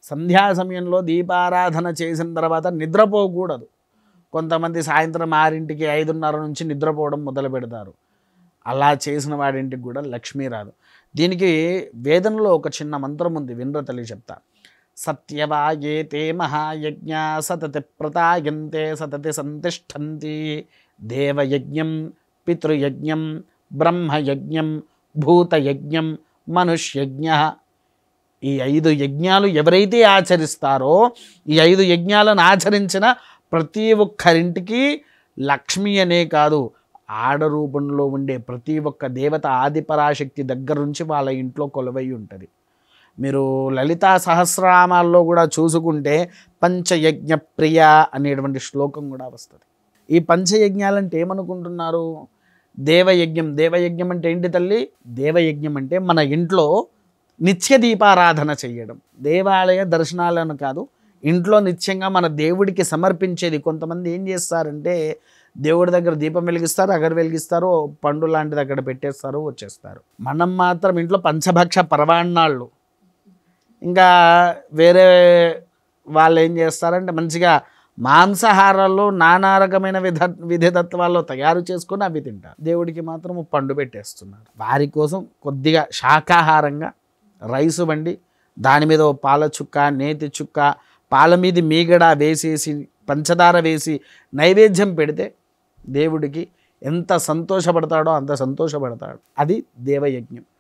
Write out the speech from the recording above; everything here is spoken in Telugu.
సంధ్యా సమయంలో దీపారాధన చేసిన తర్వాత నిద్రపోకూడదు. కొంతమంది సాయంత్రం 6ంటికి 5:30 నుంచి నిద్రపోవడం మొదలు పెడతారు. అలా చేసిన వాడింటికి కూడా లక్ష్మీ రాదు. దీనికి వేదంలో ఒక చిన్న మంత్రం ఉంది, వినర తల్లి చెప్తా. సత్యవాయేతే మహాయజ్ఞ సతతి ప్రతాయంతే సతతి సంతిష్టంతి దేవయజ్ఞం పితృయజ్ఞం బ్రహ్మయజ్ఞం భూతయజ్ఞం మనుష్యజ్ఞ. ఈ 5 యజ్ఞాలు ఎవరైతే ఆచరిస్తారో, ఈ 5 యజ్ఞాలను ఆచరించిన ప్రతి ఒక్కరింటికి లక్ష్మి అనే కాదు, ఆడ రూపంలో ఉండే ప్రతి ఒక్క దేవత ఆదిపరాశక్తి దగ్గర నుంచి వాళ్ళ ఇంట్లో కొలువై ఉంటుంది. మీరు లలితా సహస్రనామాల్లో కూడా చూసుకుంటే పంచయజ్ఞ ప్రియ అనేటువంటి శ్లోకం కూడా వస్తుంది. ఈ పంచయజ్ఞాలంటే ఏమనుకుంటున్నారు? దేవయజ్ఞం. దేవయజ్ఞం అంటే ఏంటి తల్లి? దేవయజ్ఞం అంటే మన ఇంట్లో నిత్య దీపారాధన చేయడం. దేవాలయ దర్శనాలను కాదు, ఇంట్లో నిత్యంగా మన దేవుడికి సమర్పించేది. కొంతమంది ఏం చేస్తారంటే దేవుడి దగ్గర దీపం వెలిగిస్తారు, అగరు వెలిగిస్తారు, పండు లాంటిది అక్కడ పెట్టేస్తారు, వచ్చేస్తారు. మనం మాత్రం ఇంట్లో పంచభక్ష పరవాణాళ్ళు, ఇంకా వేరే వాళ్ళు ఏం చేస్తారంటే మంచిగా మాంసాహారాల్లో నానా రకమైన విధితత్వాల్లో తయారు చేసుకొని అవి తింటారు. దేవుడికి మాత్రం పండు పెట్టేస్తున్నారు. వారి కోసం కొద్దిగా శాకాహారంగా రైసు వండి దాని మీద పాల చుక్క, నేతి చుక్క, పాల మీద మీగడ వేసేసి పంచదార వేసి నైవేద్యం పెడితే దేవుడికి ఎంత సంతోషపడతాడో అంత సంతోషపడతాడు. అది దేవయజ్ఞం.